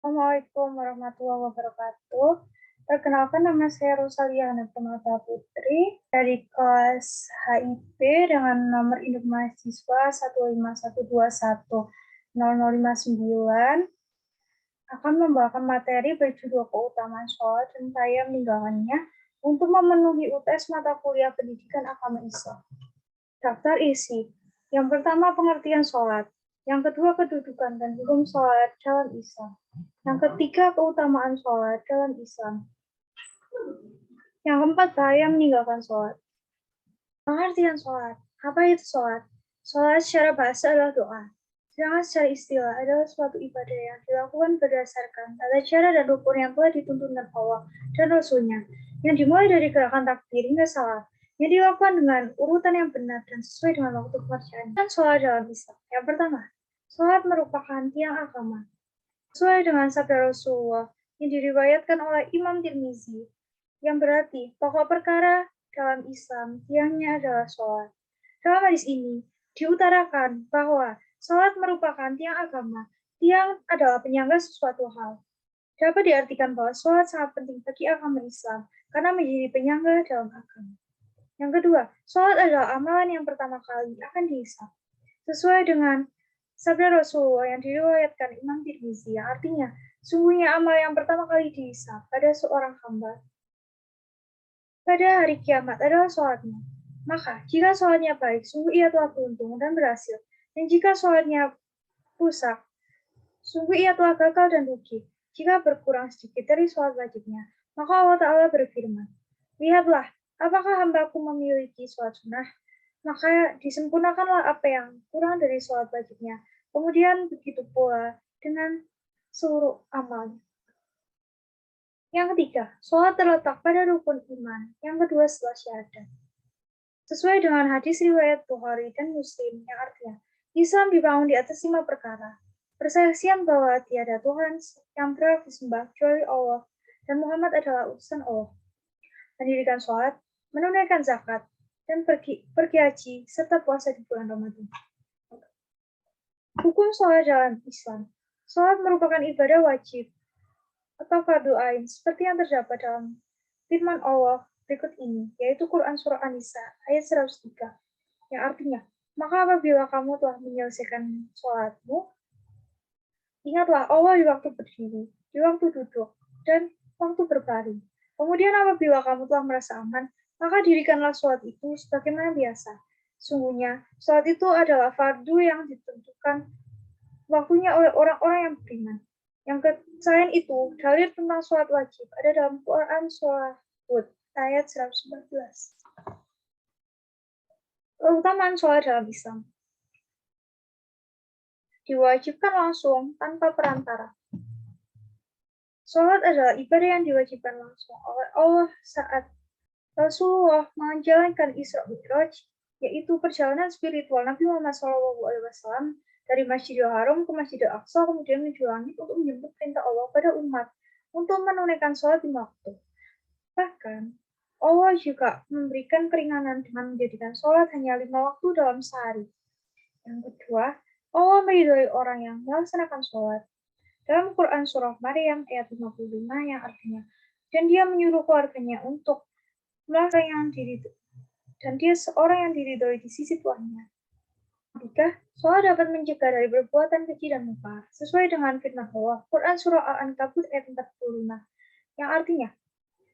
Assalamualaikum warahmatullahi wabarakatuh. Perkenalkan, nama saya Rosalia Hanafinata Putri dari kelas HIP dengan nomor induk mahasiswa 151210059 akan membawakan materi berjudul keutamaan sholat dan saya meninggalkannya untuk memenuhi UTS mata kuliah pendidikan agama Islam. Daftar isi. Yang pertama, pengertian sholat. Yang kedua, kedudukan dan hukum sholat dalam Islam. Yang ketiga, keutamaan sholat dalam Islam. Yang keempat, bahaya meninggalkan sholat. Pengertian sholat. Apa itu sholat? Sholat secara bahasa adalah doa. Sedangkan secara istilah adalah suatu ibadah yang dilakukan berdasarkan tata cara dan rukun yang telah dituntun oleh Allah dan Rasul-Nya, yang dimulai dari gerakan takbir hingga salat, yang dilakukan dengan urutan yang benar dan sesuai dengan waktu kepercayaan. Dan sholat dalam Islam. Yang pertama, sholat merupakan tiang agama. Sesuai dengan sabda Rasulullah yang diriwayatkan oleh Imam Tirmizi, yang berarti pokok perkara dalam Islam tiangnya adalah sholat. Dalam hadis ini diutarakan bahwa sholat merupakan tiang agama. Tiang adalah penyangga sesuatu hal. Dapat diartikan bahwa sholat sangat penting bagi agama Islam karena menjadi penyangga dalam agama. Yang kedua, sholat adalah amalan yang pertama kali akan dihisab. Sesuai dengan sabda Rasulullah yang diriwayatkan Imam Tirmizi, yang artinya, sungguhnya amal yang pertama kali dihisab pada seorang hamba pada hari kiamat adalah sholatnya. Maka, jika sholatnya baik, sungguh ia telah beruntung dan berhasil. Dan jika sholatnya rusak, sungguh ia telah gagal dan rugi. Jika berkurang sedikit dari sholat wajibnya, maka Allah Ta'ala berfirman, lihatlah, apakah hambaku memiliki sholat sunnah? Maka disempurnakanlah apa yang kurang dari sholat wajibnya. Kemudian begitu pula dengan seluruh amalnya. Yang ketiga, sholat terletak pada rukun iman. Yang kedua setelah syahadat. Sesuai dengan hadis riwayat Bukhari dan Muslim yang artinya, Islam dibangun di atas 5 perkara. Persaksian bahwa tiada Tuhan yang berhak disembah kecuali Allah dan Muhammad adalah utusan Allah. Mendirikan sholat, menunaikan zakat, dan pergi haji serta puasa di bulan Ramadan. Hukum sholat dalam Islam. Sholat merupakan ibadah wajib atau fardu ain seperti yang terdapat dalam firman Allah berikut ini, yaitu Quran Surah An-Nisa ayat 103, yang artinya, maka apabila kamu telah menyelesaikan sholatmu, ingatlah Allah di waktu berdiri, di waktu duduk, dan waktu berbaring. Kemudian apabila kamu telah merasa aman, maka dirikanlah sholat itu sebagaimana biasa. Sungguhnya, sholat itu adalah fardu yang ditentukan waktunya oleh orang-orang yang beriman. Selain itu, dalil tentang sholat wajib ada dalam Quran Surah Hud ayat 114. Keutamaan sholat dalam Islam. Diwajibkan langsung tanpa perantara. Sholat adalah ibadah yang diwajibkan langsung oleh Allah saat Rasulullah menjalankan Isra Mi'raj, yaitu perjalanan spiritual Nabi Muhammad SAW dari Masjidil Haram ke Masjidil Aqsa, kemudian menuju langit untuk menjemput perintah Allah pada umat untuk menunaikan sholat 5 waktu. Bahkan, Allah juga memberikan keringanan dengan menjadikan sholat hanya 5 waktu dalam sehari. Yang kedua, Allah meridhoi orang yang melaksanakan sholat. Dalam Quran Surah Maryam ayat 55 yang artinya, dan dia menyuruh keluarganya untuk melaksanakan yang diridhoi, dan dia seorang yang diridhoi di sisi Tuhannya. Ketiga, sholat dapat mencegah dari perbuatan keji dan mungkar, sesuai dengan firman Allah, Quran Surah Al-Ankabut ayat 45, yang artinya,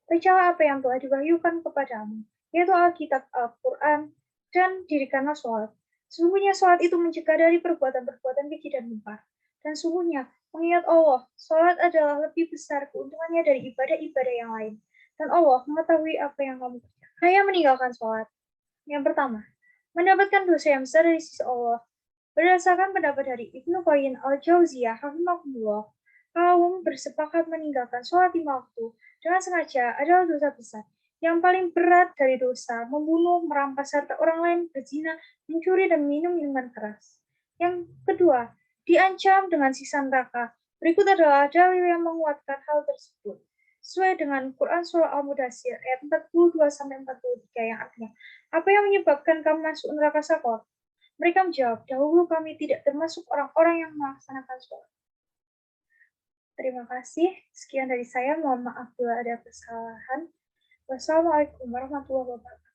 percayalah apa yang telah diwahyukan kepadamu, yaitu Alkitab, Al-Quran, dan dirikanlah sholat. Sesungguhnya sholat itu mencegah dari perbuatan-perbuatan keji dan mungkar. Dan sungguhnya, mengingat Allah, sholat adalah lebih besar keuntungannya dari ibadah-ibadah yang lain. Dan Allah mengetahui apa yang kamu kerjakan. Saya meninggalkan sholat. Yang pertama, mendapatkan dosa yang besar dari sisi Allah. Berdasarkan pendapat dari Ibnu Qayyim al-Jauziyah, hafizahullah, kaum bersepakat meninggalkan sholat 5 waktu dengan sengaja adalah dosa besar. Yang paling berat dari dosa, membunuh, merampas harta orang lain, berzina, mencuri, dan minum minuman keras. Yang kedua, diancam dengan siksa neraka. Berikut adalah dalil yang menguatkan hal tersebut. Sesuai dengan Quran Surah Al-Mudaththir ayat 42-43 yang artinya, apa yang menyebabkan kamu masuk neraka Sakor? Mereka menjawab, dahulu kami tidak termasuk orang-orang yang melaksanakan sholat. Terima kasih. Sekian dari saya. Mohon maaf bila ada kesalahan. Wassalamualaikum warahmatullahi wabarakatuh.